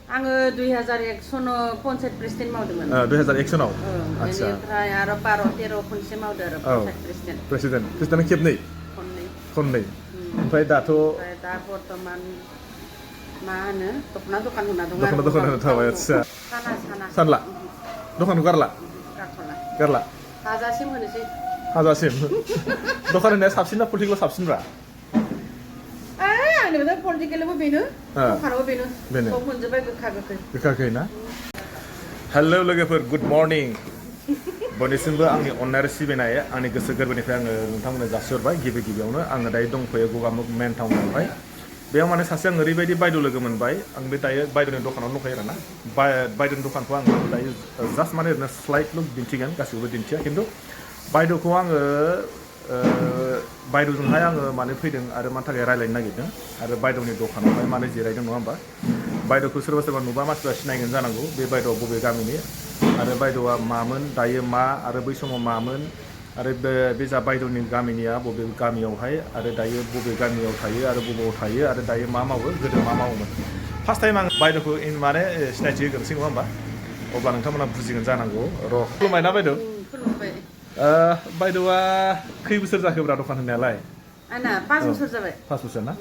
आङो 2001 सनाव पन्चायत प्रेसिडेन्ट मावदोंमोन। 2001 सनाव आच्छा बेनिफ्राय आरो 12-13 खनसे मावदो आरो पन्चायत प्रेसिडेन्ट खेबनै खननै ओमफ्राय दाथ' दा बर्तमान मा होनो दख'ना दखान होना दं दख'ना होना थाबाय आच्छा सानला दखानखौ गारला हाजासिम होनोसै हाजासिम दखान होनाया साबसिन ना पलिटिकेल साबसिनब्रा आंनिबा पलिटिकेलबो बेनो दखानाबो बेनो सब मोनजोबबाय गोखा गोखै ना हेल' लोगोफोर गुड मर्निं बयनिसिमबो आंनि अननाय आरो सिबिनाय आंनि गोसो गोरबोनिफ्राय आङो नोंथांमोननो जासिहरबाय गिबियावनो आङो दायो दंफैयो गगामुग मेन टाउनावहाय बेयाव माने सासे आं ओरैबायदि बायद' लोगो मोनबाय आं बे दायो बायद'नि दखानाव दंखायो आरोना बायद'नि दखानखौ आङो दायो जास्ट माने ओरैनो स्लाइडल' दिन्थिगोन गासिबो दिन्थिया खिन्थु बायद'खौ आङो बायद'जोंहाय आङो मानो फैदों आरो मानि थाखाय रायज्लायनो नागिरदों आरो बायद'नि दखानावहाय मानो जिरायदों नङा होमबा बायद'खौ सोरबा नुबा मानसिफ्रा सिनायगोन जानांगौ बे बायद'आ बबे गामिनि आरो बायद'आ मामोन दायो मा आरो बै समाव मामोन आरो बे जा बायद'नि गामिनिया बबे गामियावहाय आरो दायो बबे गामियाव थायो आरो बबेयाव थायो आरो दायो मा मावो गोदो मा मावोमोन फार्स्ट टाइम आं बायद'खौ माने सिनायथि होग्रोनोसै नङा होमबा अब्ला नोंथांमोना बुजिगोन जानांगौ र' खुलुमबाय ना बायद' बायद'आ खै बोसोर जाखोब्रा दखान होनायालाय आंना 5 बोसोर जाबाय 5 बोसोर ना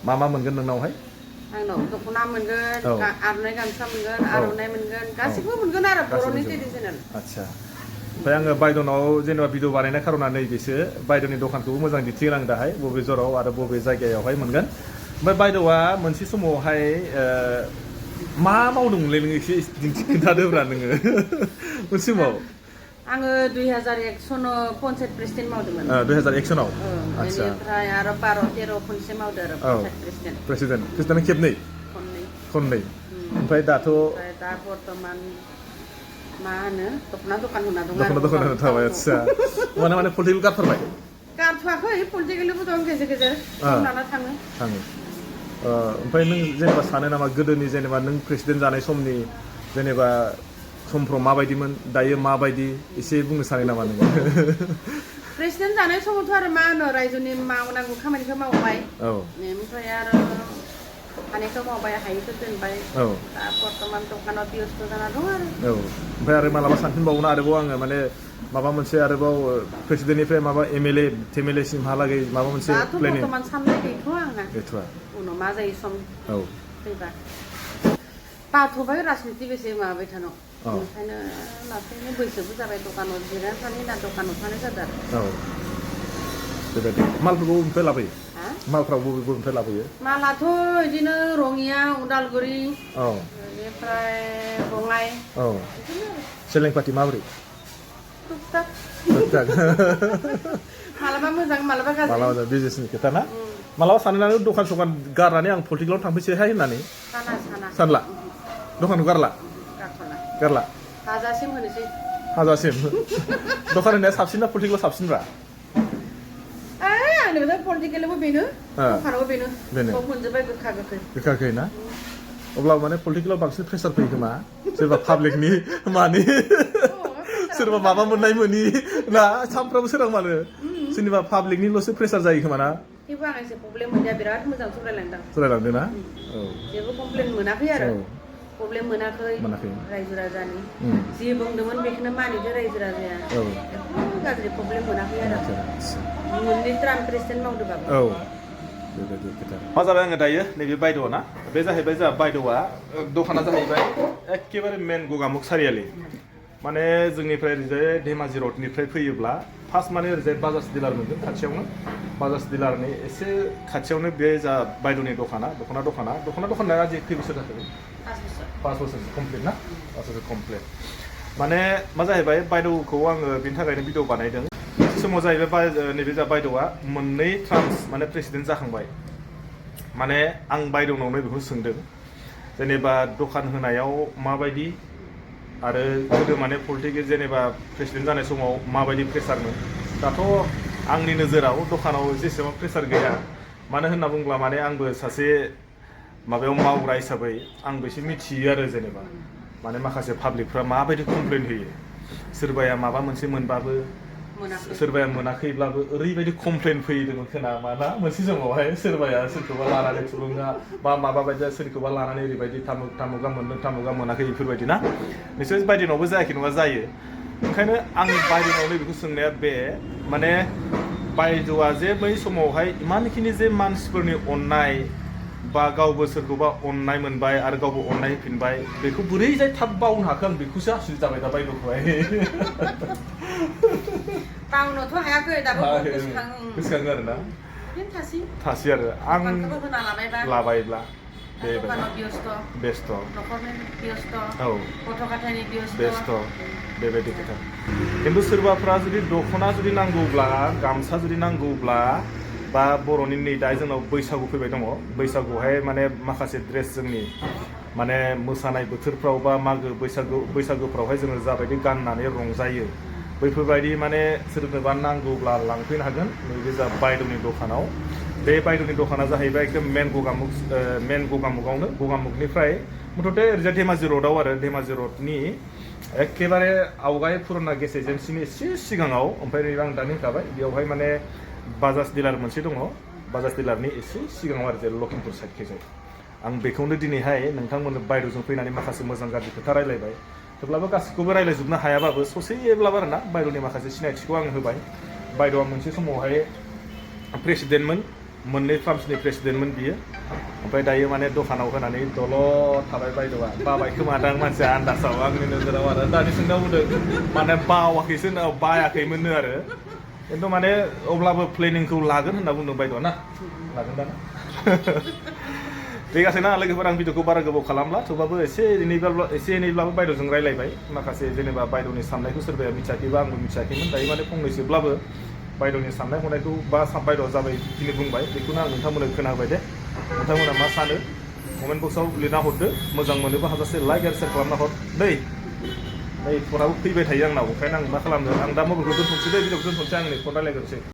मा मोनगोन नोंनावहाय आंनाव दख'ना मोनगोन आर'नाइ गामसा मोनगोन आर'नाइ मोनगोन गासिबो मोनगोन आरो बर'नि ट्रेडिसनेल आच्छा ओमफ्राय आङो बायद'नाव जेनेबा भिडिअ बानायनाय खार'ना नैबेसो बायद'नि दखानखौबो मोजां दिन्थिगोन आं दाहाय बबे जराव आरो बबे जायगायावहाय मोनगोन ओमफ्राय बायद'आ मोनसे समावहाय मा मावदोंमोनलै नोङो एसे खोन्थादोब्रा नोङो मोनसे समाव आङो 2001 सनाव पन्चायत प्रेसिडेन्ट मावदोंमोन 2001 सनाव आच्छा बेनिफ्राय आरो 12-13 खनसे मावदो आरो पन्चायत प्रेसिडेन्ट खेबनै खननै ओमफ्राय दाथ' दा बर्तमान मा होनो दख'ना दखान होना दं दख'ना होना थाबाय आच्छा माने पलिटिकेल गारथारबाय गारथ'वाखै पलिटिकेलबो दं गेजेर सम लाना थाङो ओमफ्राय नों जेनेबा सानो नामा गोदोनि जेनेबा नों प्रेसिडेन्ट जानाय समनि जेनेबा समफ्राव माबायदिमोन दायो माबायदि एसे बुंनो सानो नामा नोङो प्रेसिडेन्ट जानाय समावथ' आरो मा होनो रायजोनि मावनांगौ खामानिखौ मावबाय ओमफ्राय आरो हानायखौ मावबाय हायैखौ दोनबाय दा बर्तमान दखानाव बेस्थ' जाना दं आरो ओमफ्राय आरो मालाबा सानफिनबावो ना आरोबाव आङो माने माबा मोनसे आरोबाव प्रेसिडेन्टनिफ्राय माबा एमएलए सिमहालागै माबा मोनसे प्लेनिं बर्तमान साननाय गैथ'आ उनाव मा जायो सम फैबा बाथ'बाय राजनिति बेसे माबाबाय थानो ओंखायनो लासैनो बैसोबो जाबाय दखानाव जिरायनानै थानाय ना दखानाव थानाय जादों आरो बेबायदि मालफोरखौ बबेनिफ्राय लाबोयो मालफ्रा बबेनिफ्राय लाबोयो मालाथ' बिदिनो रङिया उदालगुरि बेनिफ्राय बङाइ सेलेंपाथि माबोरै मालाबा मोजां मालाबा गाज्रि बिजनेसनि खोथा ना मालाबा सानो ना दखान सखान गारनानै आं पलिटिकेलाव थांफैसैहाय होननानै सानला दखानखौ गारला हाजासिम होनोसै हाजासिम दखान होनाया साबसिन ना पलिटिकेल साबसिनब्रा आंनिबा पलिटिकेलबो बेनो दखानाबो बेनो सब मोनजोबबाय गोखा गोखै ना अब्ला माने पलिटिकेलाव बांसिन प्रेसार फैयो खोमा सोरबा पाब्लिकनि मानि सोरबा माबा मोननाय मोनि ना सामफ्रामबो सोरां मानो सोरनिबा पाब्लिकनिल'सो प्रेसार जायो खोमा ना थेवबो आं एसे प्रब्लेम मोनदिया बिराद मोजां सालायलांदों ना जेबो कमप्लेन मोनाखै आरो प्रब्लेम मोनाखै रायजो राजानि जि बुंदोंमोन बेखौनो मानिदो रायजो राजाया गाज्रि प्रब्लेम मोनाखै आरो मोननै टार्म प्रेसिडेन्ट मावदोंबाबो बेबायदि खोथा मा जाबाय आङो दायो नैबे बायद'आ ना बे जाहैबाय जोंहा बायद'आ दखाना जाहैबाय एखेबारे मेन गगामुग सारियालि माने जोंनिफ्राय ओरैजाय धेमाजि रडनिफ्राय फैयोब्ला फार्स्ट माने ओरैजाय बाजाज डिलार मोनगोन खाथियावनो बाजाज डिलारनि एसे खाथियावनो बे जा बायद'नि दखाना आजि खै बोसोर जाखो 5 बोसोर कमप्लिट ना 5 बोसोर कमप्लिट माने मा जाहैबाय बायद'खौ आङो बेनि थाखायनो भिडिअ बानायदों समाव जाहैबाय नैबे जा बायद'आ मोननै टार्म्स माने प्रेसिडेन्ट जाखांबाय माने आं बायद'नावनो बेखौ सोंदों जेनेबा दखान होनायाव माबायदि आरो गोदो माने पलिटिकेल जेनेबा प्रेसिडेन्ट जानाय समाव माबायदि प्रेसारमोन दाथ' आंनि नोजोराव दखानाव जेसेबां प्रेसार गैया मानो होनना बुङोब्ला माने आंबो सासे माबायाव मावग्रा हिसाबै आंबो एसे मिथियो आरो जेनेबा माने माखासे पाब्लिकफ्रा माबायदि कमप्लेन होयो सोरबाया माबा मोनसे मोनबाबो सोरबाया मोनाखैब्लाबो ओरैबायदि कमप्लेन फैदोंमोन खोना माना मोनसे समावहाय सोरबाया सोरखौबा लानानै थुलुंगा बा माबा बायदि सोरखौबा लानानै ओरैबायदि थामुगा मोनदों थामुगा मोनाखै बेफोरबायदि ना निश्चय बायदेनावबो जायाखै नङा जायो ओंखायनो आं बायदेनाव नैबेखौ सोंनाया बे माने बायद'आ जे बै समावहाय इमानखिनि जे मानसिफोरनि अननाय बा गावबो सोरखौबा अननाय मोनबाय आरो गावबो अननाय होफिनबाय बेखौ बोरैजाय थाब बावनो हाखो आं बेखौसो आसुरित जाबाय दा बायद'खौहाय बावनोथ' हायाखै दाबो गोसोखाङो आरोना थासै आरो आं लाबायब्ला बेस्थ' बेबायदि खोथा खिन्थु सोरबाफ्रा जुदि दख'ना जुदि नांगौब्ला गामसा जुदि नांगौब्ला बा बर'नि नै दा जोंनाव बैसागु फैबाय दङ बैसागुआवहाय माने माखासे ड्रेस जोंनि माने मोसानाय बोथोरफ्राव बा मागो बैसागुफ्रावहाय जोङो जाबायदि गाननानै रंजायो बैफोरबायदि माने सोरनोबा नांगौब्ला लांफैनो हागोन नैबे जा बायद'नि दखानाव बे बायद'नि दखाना जाहैबाय एकदम मेन गगामुगावनो गगामुगनिफ्राय मुथथे ओरैजाय धेमाजि र'डआव आरो धेमाजि र'डनि एखेबारे आवगाय पुराना गेस एजेन्सिनि एसे सिगाङाव ओमफ्राय नैबे आं दानि होखाबाय बेयावहाय माने बाजाज डिलार मोनसे दङ बाजाज डिलारनि एसे सिगाङाव आरो जे लखिमपुर साइडखैजाय आं बेखौनो दिनैहाय नोंथांमोननो बायद'जों फैनानै माखासे मोजां गाज्रि खोथा रायलायबाय थेवब्लाबो गासैखौबो रायलायजोबनो हायाबाबो ससेब्लाबो आरोना बायद'नि माखासे सिनायथिखौ आं होबाय बायद'आ मोनसे समावहाय प्रेसिडेन्टमोन मोननै फार्मसनि प्रेसिडेन्टमोन बियो ओमफ्राय दायो माने दखानाव होनानै दलद थाबाय बायद'आ बाबाय खोमादां मानसिया आन्दासाव आंनि नोजोराव आरो दानि सोंनायाव बुंदों माने बावाखैसो बायाखैमोननो आरो खिन्थु माने अब्लाबो प्लेनिंखौ लागोन होनना बुंदों बायद'आ ना लागोन दा ঠিক আছে না लोगोफोर आं भिडिअखौ बारा गोबाव खालामला थेवबाबो एसे एनैब्लाबो बायद'जों रायलायबाय माखासे जेनेबा बायद'नि साननायखौ सोरबाया मिथियाखैबा आंबो मिथियाखैमोन दायो माने फंनैसोब्लाबो बायद'नि साननाय हनायखौ बा बायद'आ जाबाय दिनै बुंबाय बेखौनो आं नोंथांमोननो खोनाहोबाय दे नोंथांमोना मा सानो कमेन्ट बक्सआव लिरना हरदो मोजां मोनोबा हाजासे लाइक आरो शेयार खालामना हर नै फनाबो फैबाय थायो आंनाव ओंखायनो आं मा खालामदों आं दा मबाइलखौ दोनथ'नोसै दे भिडिअखौ दोनथ'नोसै आं नै फन रायलायग्रोनोसै